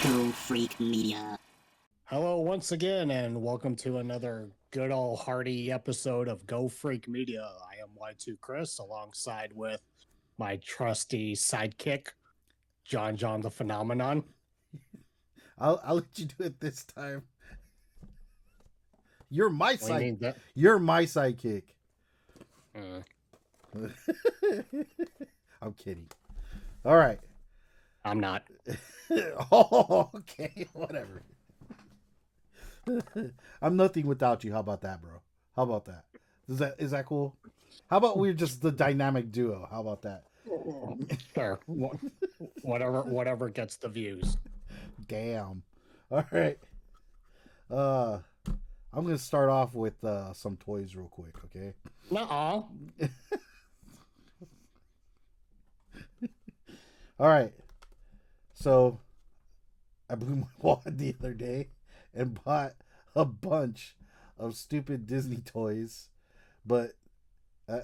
Go Freak Media. Hello once again, and welcome to another good old hearty episode of Go Freak Media. I am Y2 Chris, alongside with my trusty sidekick, John the Phenomenon. I'll let you do it this time. You're my We need that. You're my sidekick. Uh, I'm kidding. All right. I'm not. Oh, okay. Whatever. I'm nothing without you. How about that, bro? How about that? Is that cool? How about we're just the dynamic duo? How about that? Sure. Whatever gets the views. Damn. All right. I'm gonna start off with some toys real quick, okay? Nuh-uh. All right. So I blew my wad the other day and bought a bunch of stupid Disney toys, but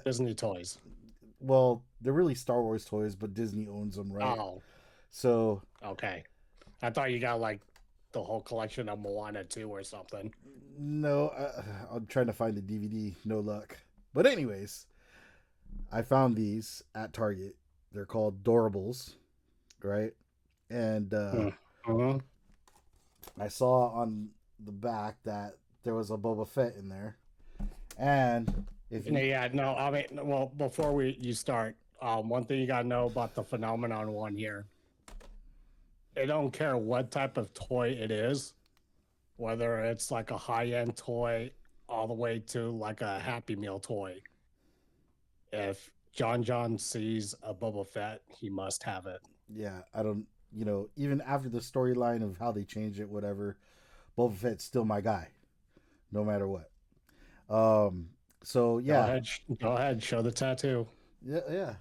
Disney toys. well, they're really Star Wars toys, but Disney owns them, right? Oh, So okay. I thought you got like the whole collection of Moana 2 or something. no, I'm trying to find the DVD. No luck. But anyways, I found these at Target. They're called Doorables, right? And I saw on the back that there was a Boba Fett in there. And if you... Yeah, no, I mean, well, before you start, one thing you gotta know about the Phenomenon one here. They don't care what type of toy it is, whether it's like a high-end toy all the way to like a Happy Meal toy. If John sees a Boba Fett, he must have it. Yeah, I don't, even after the storyline of how they changed it, whatever, Boba Fett's still my guy, no matter what. So yeah, Go ahead, show the tattoo. yeah,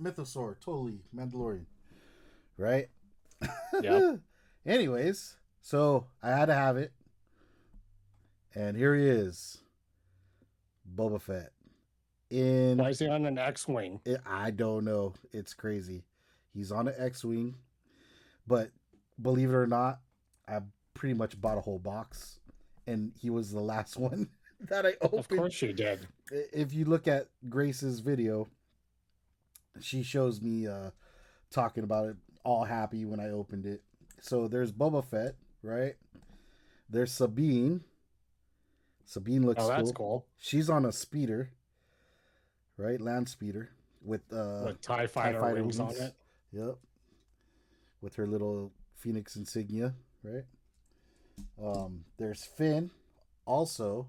Mythosaur, totally Mandalorian, right? Yeah. Anyways, so I had to have it, and here he is, Boba Fett. Why is he on an X-wing? I don't know. It's crazy. He's on an X-wing, but believe it or not, I pretty much bought a whole box, and he was the last one that I opened. Of course you did. If you look at Grace's video, she shows me talking about it, all happy when I opened it. So there's Boba Fett, right? There's Sabine. Sabine looks cool. Oh, that's cool. She's on a speeder, right? Land speeder with TIE Fighter wings on it. Yep. With her little Phoenix insignia, right? There's Finn, also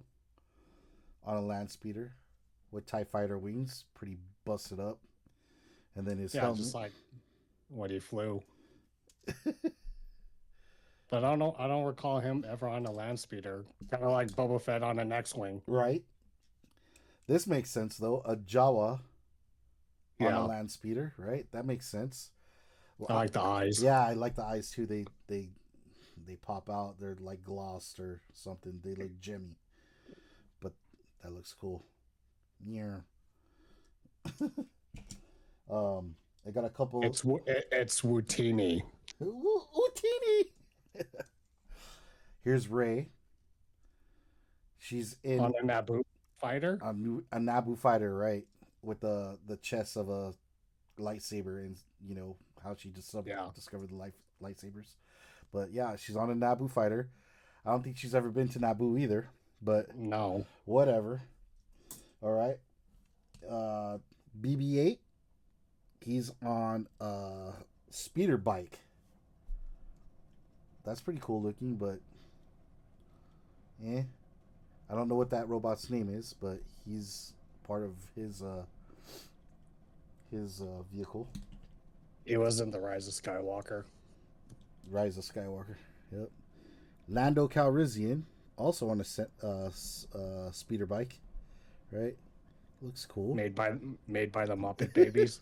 on a land speeder with TIE Fighter wings, pretty busted up. And then his helmet. Just like when he flew. But I don't recall him ever on a land speeder. Kind of like Boba Fett on an X-wing. Right. This makes sense though. A Jawa on a land speeder, right? That makes sense. Well, I like the eyes. Yeah, I like the eyes too. They pop out. They're like glossed or something. They look gemmy. But that looks cool. Yeah. I got a couple. It's Wootini. Wootini. Here's Rey. She's in on a Naboo fighter. A Naboo fighter, right? With the chest of a lightsaber, and how she just discovered the lightsabers. But yeah, she's on a Naboo fighter. I don't think she's ever been to Naboo either. But no, whatever. All right. BB-8. He's on a speeder bike. That's pretty cool looking, but I don't know what that robot's name is, but he's part of his vehicle. He was in the Rise of Skywalker. Rise of Skywalker. Yep. Lando Calrissian, also on a speeder bike, right? Looks cool. Made by the Muppet Babies.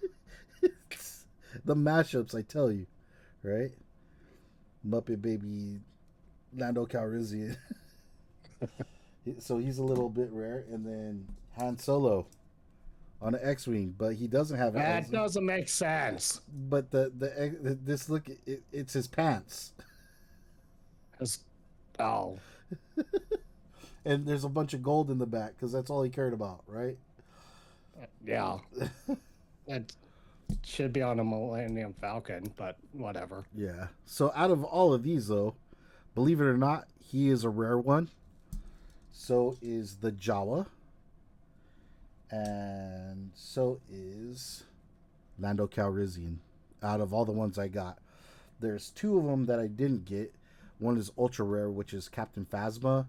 The mashups, I tell you, right? Muppet Baby, Lando Calrissian. So he's a little bit rare, and then Han Solo on an X-wing, but he doesn't have an That X-wing. doesn't make sense. But this look, it's his pants, It's- oh, and there's a bunch of gold in the back because that's all he cared about, right? yeah. It should be on a Millennium Falcon, but whatever. Yeah. So out of all of these, though, believe it or not, he is a rare one. So is the Jawa, and so is Lando Calrissian. Out of all the ones I got, there's two of them that I didn't get. One is ultra rare, which is Captain Phasma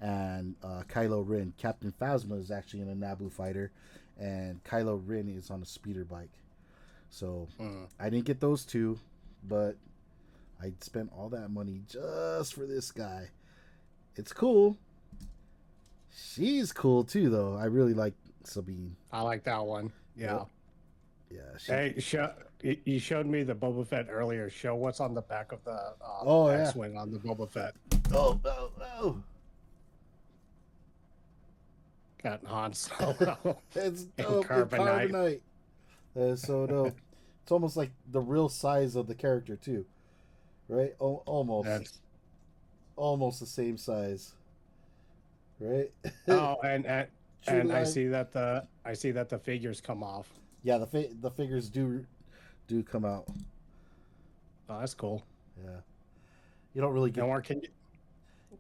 and Kylo Ren. Captain Phasma is actually in a Naboo fighter, and Kylo Ren is on a speeder bike. So I didn't get those two, but I spent all that money just for this guy. It's cool. She's cool too, though. I really like Sabine. I like that one. Yeah. Yeah. Hey, you showed me the Boba Fett earlier. Show what's on the back of the X-wing on the Boba Fett. Oh, oh, oh. Got Han Solo. It's and dope. Carbonite. Carbonite. So dope. It's almost like the real size of the character too, right? Almost. Almost the same size, right? Oh, and I see that the figures come off. Yeah, the figures do come out. Oh, that's cool. Yeah, you don't really get. And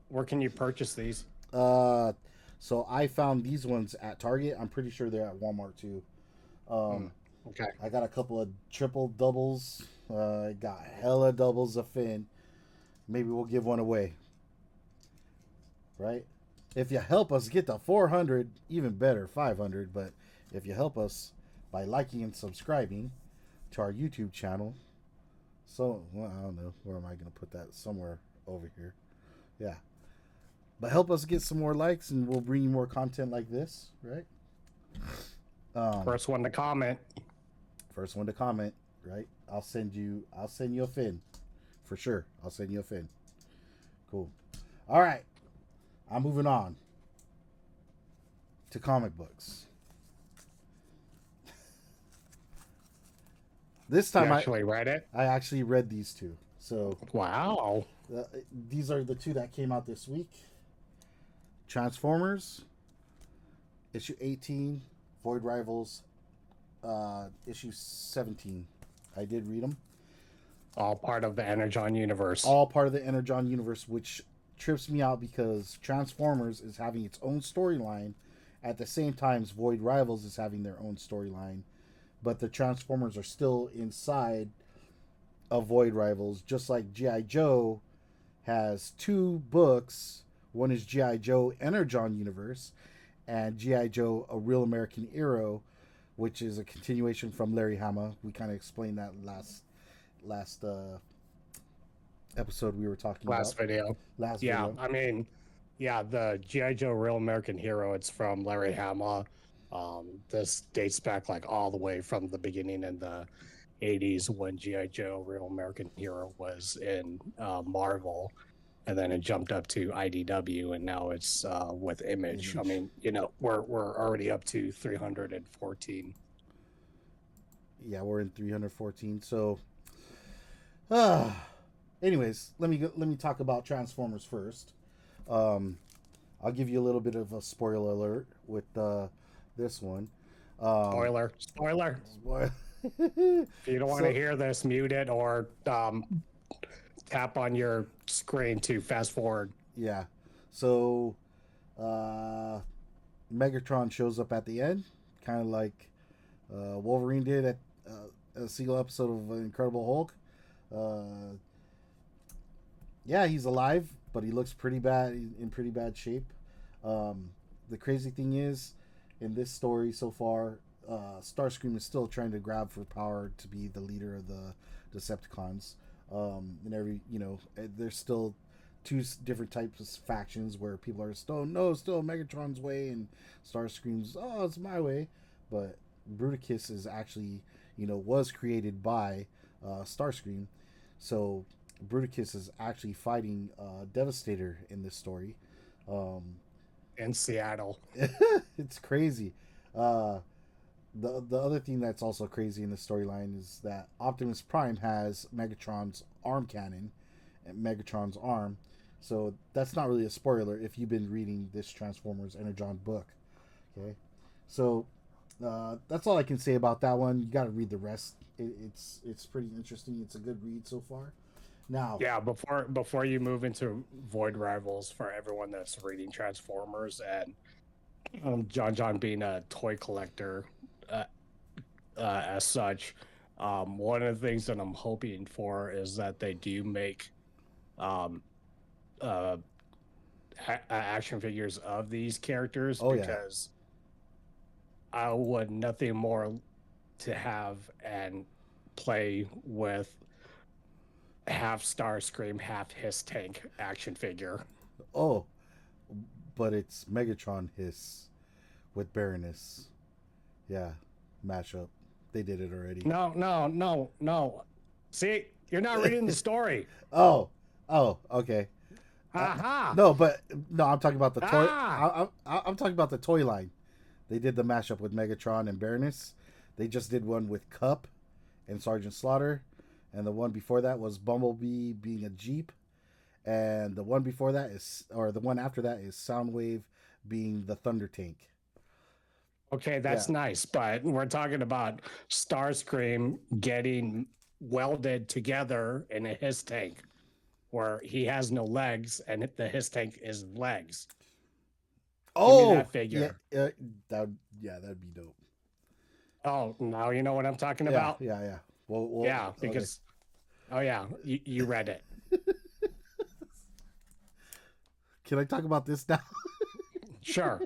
where can you purchase these? So I found these ones at Target. I'm pretty sure they're at Walmart too. Okay. I got a couple of triple doubles. I got hella doubles of Finn. Maybe we'll give one away. Right? If you help us get to 400, even better, 500. But if you help us by liking and subscribing to our YouTube channel, so well, I don't know, where am I going to put that? Somewhere over here. Yeah. But help us get some more likes, and we'll bring you more content like this, right? First one to comment. First one to comment, right? I'll send you a Finn. For sure. I'll send you a Finn. Cool. All right. I'm moving on to comic books. This time read it. I actually read these two. So wow. These are the two that came out this week. Transformers, issue 18, Void Rivals, issue 17. I did read them. All part of the Energon universe. All part of the Energon universe, which trips me out because Transformers is having its own storyline. At the same time, Void Rivals is having their own storyline. But the Transformers are still inside of Void Rivals, just like G.I. Joe has two books. One is G.I. Joe Energon Universe and G.I. Joe A Real American Hero, which is a continuation from Larry Hama. We kind of explained that last episode we were talking about. Last video. I mean, the G.I. Joe Real American Hero, it's from Larry Hama. This dates back like all the way from the beginning in the 80s when G.I. Joe Real American Hero was in Marvel. And then it jumped up to IDW, and now it's with Image. I mean, we're already up to 314. Yeah, we're in 314. So, anyways, let me talk about Transformers first. I'll give you a little bit of a spoiler alert with this one. Spoiler. If you don't want to hear this, mute it or tap on your screen to fast forward. Yeah. So Megatron shows up at the end, kind of like Wolverine did at a single episode of Incredible Hulk. Yeah, he's alive, but he looks pretty bad, in pretty bad shape. The crazy thing is, in this story so far, Starscream is still trying to grab for power to be the leader of the Decepticons. And there's still two different types of factions where people are still Megatron's way, and Starscream's, oh, it's my way. But Bruticus is actually, was created by Starscream. So Bruticus is actually fighting Devastator in this story. In Seattle. It's crazy. the other thing that's also crazy in the storyline is that Optimus Prime has Megatron's arm cannon and Megatron's arm. So that's not really a spoiler if you've been reading this Transformers Energon book. Okay, so that's all I can say about that one. You got to read the rest. It's pretty interesting. It's a good read so far. Now, Yeah, before you move into Void Rivals, for everyone that's reading Transformers and John being a toy collector uh, as such, one of the things that I'm hoping for is that they do make um, uh, action figures of these characters, oh yeah, because I would nothing more to have and play with half Starscream, half Hiss Tank action figure. oh, but it's Megatron Hiss with Baroness. Yeah, mashup. They did it already. No. See, you're not reading the story. Oh, okay. Aha! No, but no, I'm talking about the toy. Ah! I'm talking about the toy line. They did the mashup with Megatron and Baroness. They just did one with Cup and Sergeant Slaughter, and the one before that was Bumblebee being a Jeep, and the one before that is, or the one after that is Soundwave being the Thunder Tank. Okay, that's Yeah. nice, but we're talking about Starscream getting welded together in a Hiss Tank, where he has no legs and the Hiss Tank is legs. Give me that Yeah, figure. that'd be dope. Oh, now you know what I'm talking Yeah, about? yeah, yeah. Well, Yeah, okay. because, oh yeah, you read it. Can I talk about this now? Sure.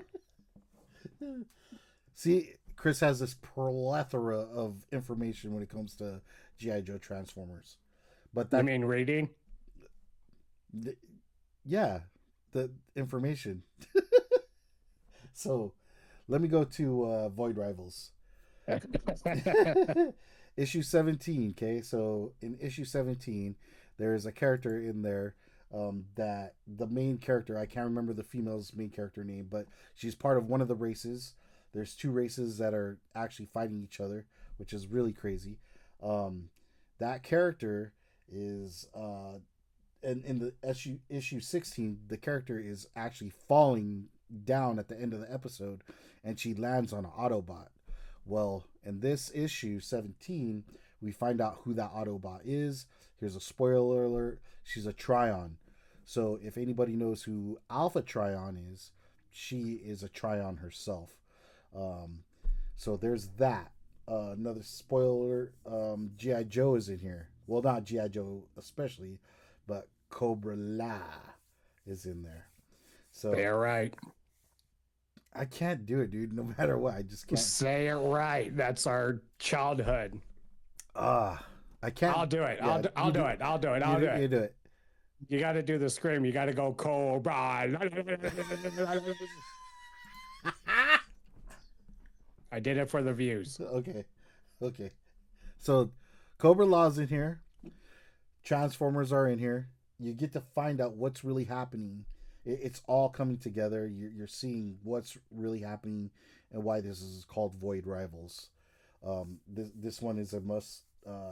See, Chris has this plethora of information when it comes to GI Joe Transformers, but You that, mean reading? yeah, the information. So, let me go to Void Rivals. Issue 17. Okay, so in issue 17, there's a character in there that the main character, I can't remember the female's main character name, but she's part of one of the races. There's two races that are actually fighting each other, which is really crazy. That character is in the issue 16, the character is actually falling down at the end of the episode, and she lands on an Autobot. Well, in this issue 17, we find out who that Autobot is. Here's a spoiler alert: she's a Tryon. So if anybody knows who Alpha Tryon is, she is a Tryon herself. Um, so there's that. Another spoiler: GI Joe is in here. Well, not GI Joe especially, but Cobra La is in there. So Say it right. I can't do it, dude. No matter what, I just can't. Say it right. That's our childhood. Ah, I can't. I'll do it. Yeah, I'll do it. I'll do it. I'll do you it. do it. You got to do the scream. You got to go Cobra. I did it for the views. Okay. So Cobra Law's in here. Transformers are in here. You get to find out what's really happening. It's all coming together. You're seeing what's really happening and why this is called Void Rivals. This one is a must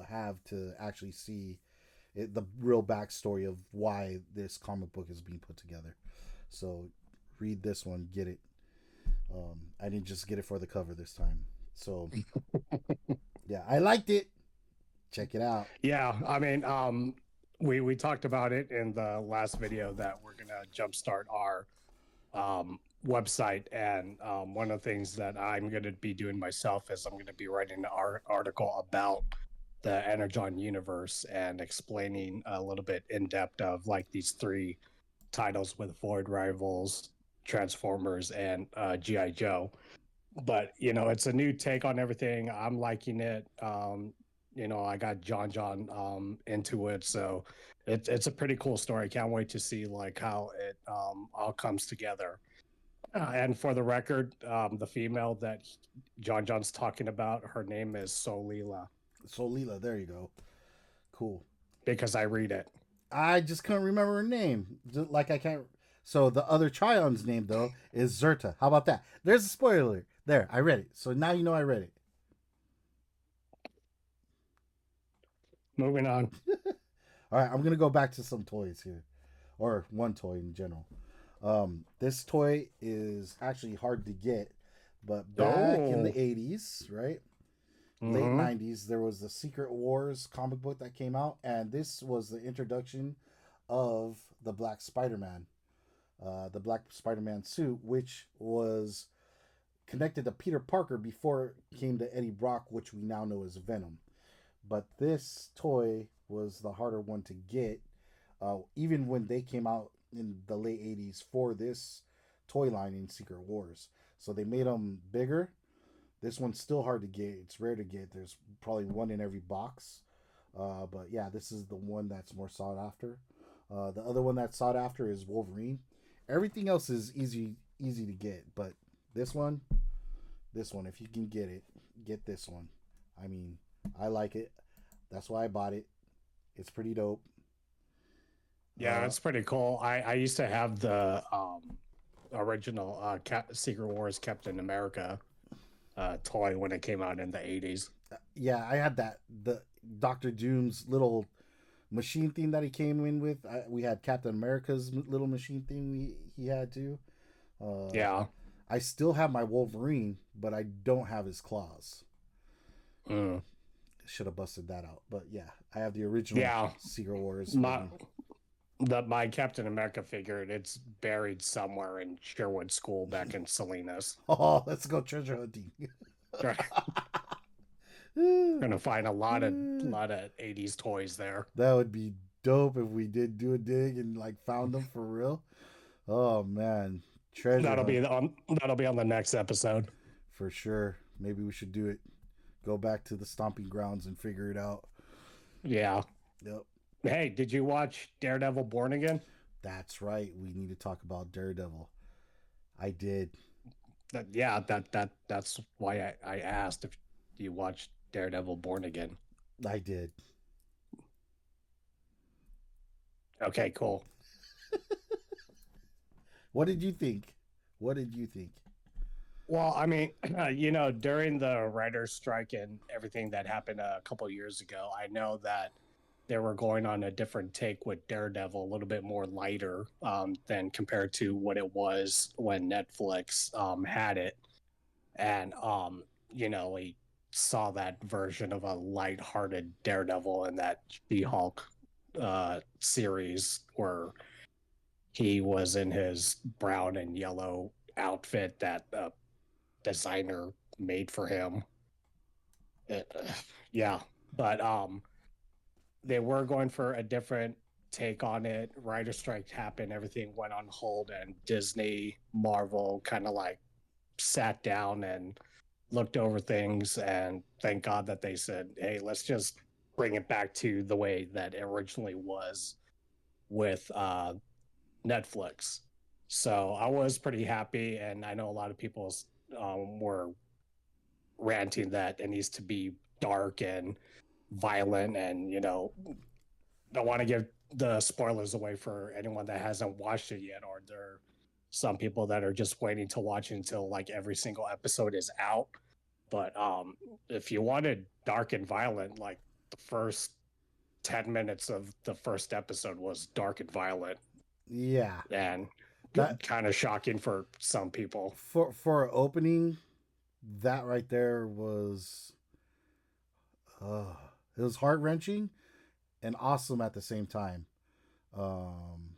have to actually see the real backstory of why this comic book is being put together. So read this one, get it. I didn't just get it for the cover this time. So yeah, I liked it. Check it out. Yeah, I mean, we talked about it in the last video that we're gonna jumpstart our website, and one of the things that I'm gonna be doing myself is I'm gonna be writing an article about the Energon universe and explaining a little bit in depth of like these three titles with Void Rivals, Transformers, and GI Joe. But it's a new take on everything. I'm liking it. I got John into it, so it's a pretty cool story. Can't wait to see like how it all comes together. And for the record, the female that John's talking about, her name is Solila, Solila, there you go. Cool. because I read it. I just couldn't remember her name. Like I can't. So the other Tryon's name though is Zerta. How about that? There's a spoiler. There, I read it. So now you know I read it. Moving on. All right, I'm gonna go back to some toys here, or one toy in general. This toy is actually hard to get, but back in Oh. the '80s, right, late Mm-hmm. '90s, there was the Secret Wars comic book that came out, and this was the introduction of the Black Spider-Man suit, which was connected to Peter Parker before it came to Eddie Brock, which we now know as Venom. But this toy was the harder one to get, even when they came out in the late '80s for this toy line in Secret Wars. So they made them bigger. This one's still hard to get. It's rare to get. There's probably one in every box. But yeah, this is the one that's more sought after. The other one that's sought after is Wolverine. Everything else is easy to get, but this one, if you can get it, get this one. I mean, I like it. That's why I bought it. It's pretty dope. Yeah, Uh, it's pretty cool. I used to have the original Secret Wars Captain America toy when it came out in the 80s. yeah, I had the Doctor Doom's little machine theme that he came in with. We had Captain America's little machine theme. He had too. Uh, Yeah. I still have my Wolverine, but I don't have his claws. Mm. Should have busted that out. But yeah, I have the original Yeah. Secret Wars My Wolverine. my Captain America figure, it's buried somewhere in Sherwood School back in Salinas. Oh, let's go treasure hunting. Gonna find a lot of 80s toys there. That would be dope if we did do a dig and like found them for real. Oh man, treasure That'll hunt be on the next episode. for sure. Maybe we should do it. Go back to the stomping grounds and figure it out. Yeah. Yep, Hey, did you watch Daredevil Born Again? that's right. We need to talk about Daredevil. I did. That's why I asked if you watched Daredevil Born Again. I did. Okay, cool. What did you think? What did you think? Well, I mean, during the writer's strike and everything that happened a couple years ago, I know that they were going on a different take with Daredevil, a little bit more lighter than compared to what it was when Netflix had it. And, we saw that version of a light-hearted Daredevil in that She-Hulk series where he was in his brown and yellow outfit that designer made for him. It, yeah, but they were going for a different take on it. Writer strike happened, everything went on hold, and Disney, Marvel kind of like sat down and looked over things. And thank God that they said, "Hey, let's just bring it back to the way that it originally was with Netflix." So I was pretty happy, and I know a lot of people were ranting that it needs to be dark and violent, and don't want to give the spoilers away for anyone that hasn't watched it yet, or there are some people that are just waiting to watch until like every single episode is out. But if you wanted dark and violent, like the first 10 minutes of the first episode was dark and violent, Yeah, and that kind of shocking for some people. for opening, that right there was uh, it was heart wrenching and awesome at the same time. Um,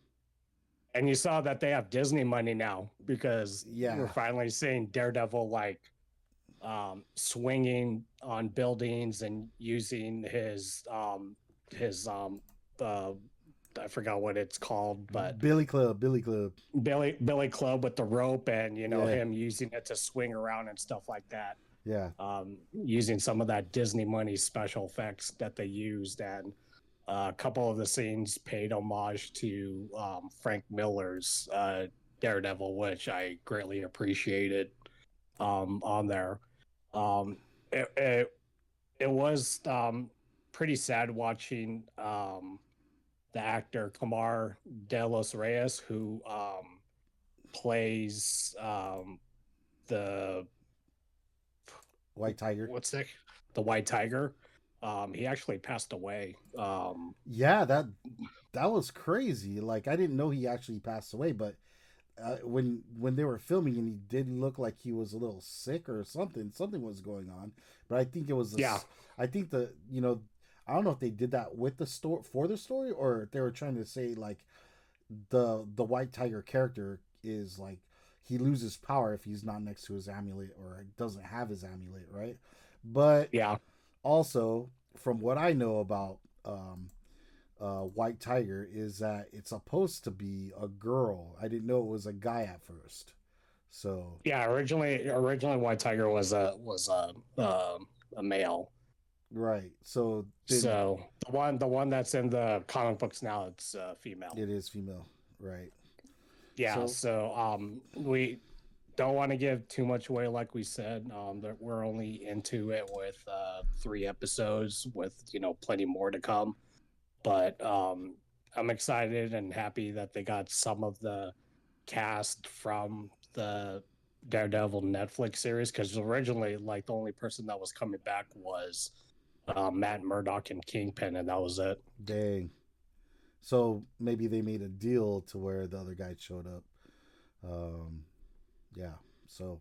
And you saw that they have Disney money now because we're yeah, finally seeing Daredevil like swinging on buildings and using his uh, I forgot what it's called, but Billy Club. Billy Club with the rope, and Yeah, him using it to swing around and stuff like that. yeah, Using some of that Disney money special effects that they used, and a couple of the scenes paid homage to Frank Miller's Daredevil, which I greatly appreciated on there. Um, it, it, it was pretty sad watching the actor Kamar De Los Reyes, who plays the White Tiger. what's it? The White Tiger. He actually passed away. Yeah, that was crazy. Like I didn't know he actually passed away, but when they were filming and he did look like he was a little sick or something. Something was going on, but I think it was Yeah, this. I think I don't know if they did that with the story for the story or if they were trying to say like the White Tiger character is like he loses power if he's not next to his amulet or doesn't have his amulet, right? But yeah, also, from what I know about White Tiger, is that it's supposed to be a girl. I didn't know it was a guy at first. So yeah. Originally, White Tiger was a male. right. So then So the one that's in the comic books now, it's female. it is female, right? Yeah. So So we don't want to give too much away, like we said. That we're only into it with 3 episodes, with plenty more to come. But I'm excited and happy that they got some of the cast from the Daredevil Netflix series, because originally, like, the only person that was coming back was Matt Murdock and Kingpin, and that was it. dang. So maybe they made a deal to where the other guy showed up. Um, yeah. So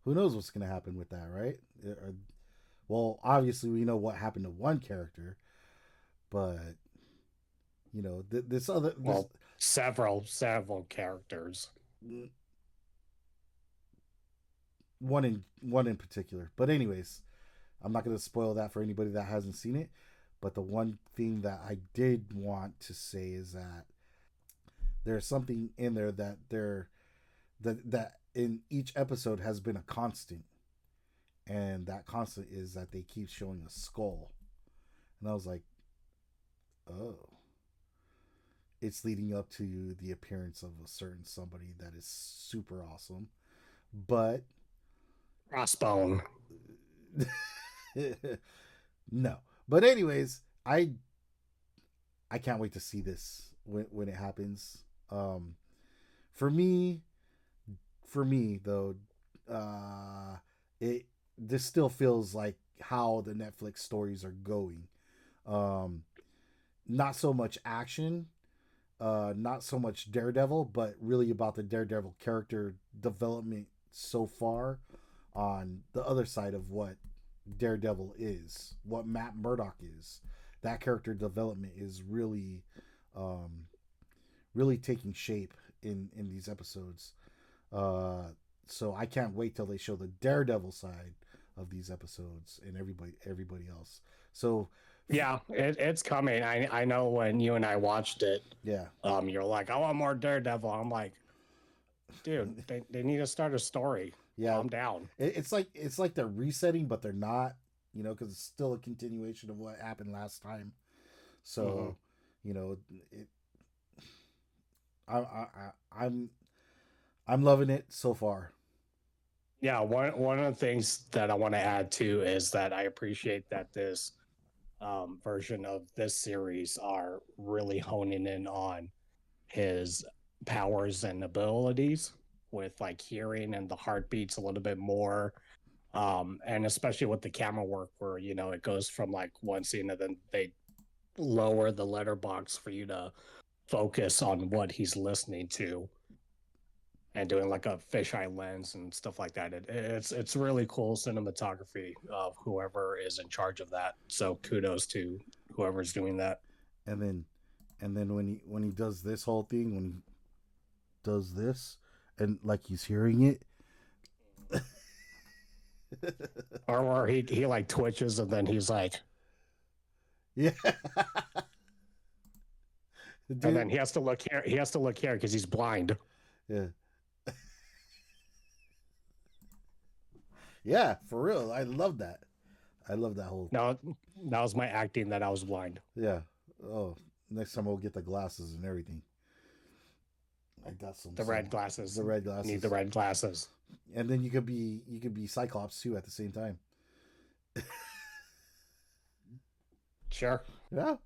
who knows what's gonna happen with that, right? Well, obviously we know what happened to one character, but this other this Well, several characters. one in particular. But anyways, I'm not going to spoil that for anybody that hasn't seen it. But the one thing that I did want to say is that there's something in there that in each episode has been a constant, and that constant is that they keep showing a skull, and I was like, oh, it's leading up to the appearance of a certain somebody that is super awesome, but Crossbone. no. But anyways, I can't wait to see this when it happens. For me, though, uh, it this still feels like how the Netflix stories are going. Um, Not so much action, not so much Daredevil, but really about the Daredevil character development so far on the other side of what Daredevil is, what Matt Murdock is. That character development is um, really taking shape in these episodes. Uh, so I can't wait till they show the Daredevil side of these episodes and everybody else. So Yeah, it's coming. I know when you and I watched it, yeah, you're like, I want more Daredevil. I'm like, dude, they need to start a story. yeah, Calm down. it's like they're resetting, but they're not. Because it's still a continuation of what happened last time. Hmm. So, it. I'm I'm loving it so far. Yeah, one of the things that I want to add too is that I appreciate that this version of this series are really honing in on his powers and abilities, with like hearing and the heartbeats a little bit more, and especially with the camera work, where it goes from like one scene and then they lower the letterbox for you to focus on what he's listening to, and doing like a fisheye lens and stuff like that. It's really cool cinematography of whoever is in charge of that. So kudos to whoever's doing that. And then when he does this whole thing, when he does this, and like he's hearing it. Or he like twitches and then he's like, Yeah. and Dude. then he has to look here. He has to look here because he's blind. Yeah. Yeah, for real. I love that. I love that whole. No, that was my acting that I was blind. Yeah. Oh, next time we'll get the glasses and everything. I got The some red glasses. the red Need the glasses. red glasses. And then you could be Cyclops too at the same time. Sure. Yeah.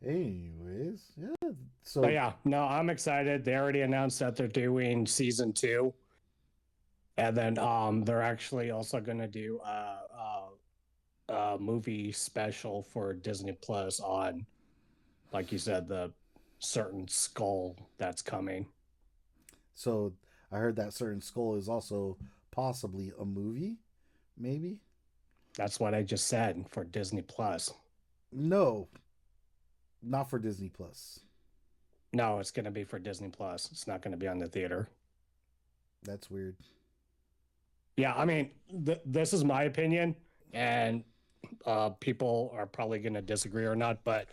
Anyways, yeah. But So yeah, no, I'm excited. They already announced that they're doing season 2. And then they're actually also gonna do movie special for Disney Plus on, like you said, the certain skull that's coming. So I heard that certain skull is also possibly a movie, maybe. That's what I just said for Disney Plus. No, not for Disney Plus. No, it's going to be for Disney Plus. It's not going to be on the theater. That's weird. Yeah, I mean, this is my opinion, and people are probably going to disagree or not, but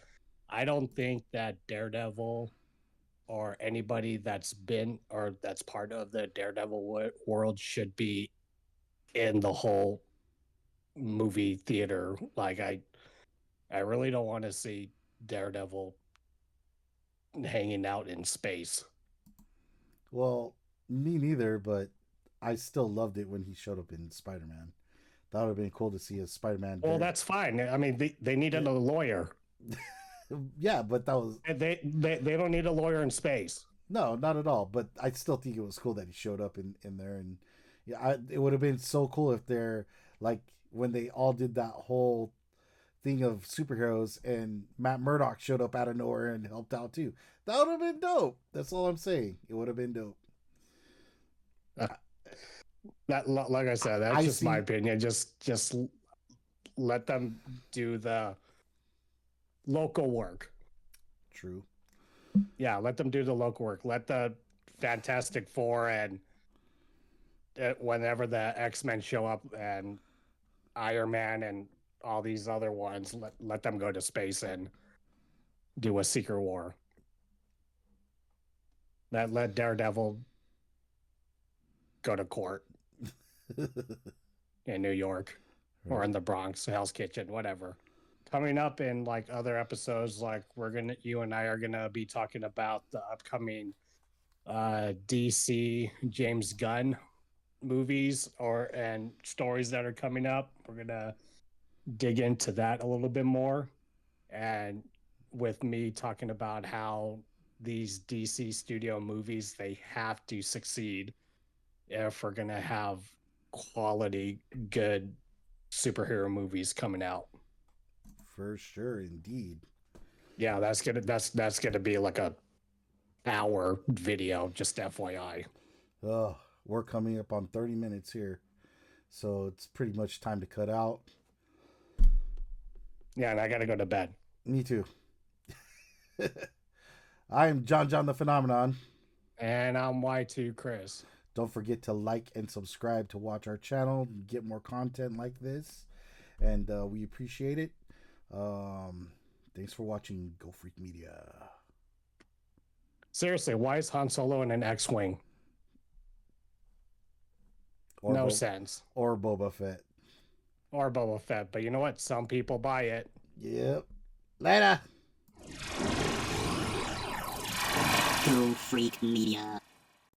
I don't think that Daredevil or anybody that's been or that's part of the Daredevil world should be in the whole movie theater. Like I really don't want to see Daredevil hanging out in space. Well, me neither, but I still loved it when he showed up in Spider Man. That would have been cool to see a Spider Man. Well, that's fine. I mean, they needed a lawyer. Yeah, but that was They don't need a lawyer in space. no, not at all. But I still think it was cool that he showed up in there, and yeah, it would have been so cool if they're like when they all did that whole thing of superheroes and Matt Murdock showed up out of nowhere and helped out too. That would have been dope. That's all I'm saying. It would have been dope. That, like I said, that's just my opinion. Just let them do the local work. True. Yeah, let them do the local work. Let the Fantastic Four and whenever the X-Men show up and Iron Man and all these other ones, let them go to space and do a secret war. Let Daredevil go to court in New York or in the Bronx, Hell's Kitchen, whatever. Coming up in like other episodes, like you and I are gonna be talking about the upcoming DC James Gunn movies and stories that are coming up. We're gonna dig into that a little bit more, and with me talking about how these DC studio movies, they have to succeed if we're gonna have quality, good superhero movies coming out. For sure, indeed. Yeah, that's gonna be like a hour video, just FYI. Oh, we're coming up on 30 minutes here, so it's pretty much time to cut out. Yeah, and I gotta go to bed. Me too. I'm John the Phenomenon. And I'm Y2 Chris. Don't forget to like and subscribe to watch our channel and get more content like this. And we appreciate it. Thanks for watching Go Freak Media. Seriously, why is Han Solo in an X-Wing? No sense. Or Boba Fett. Or Boba Fett. But you know what? Some people buy it. Yep. Later. Go Freak Media.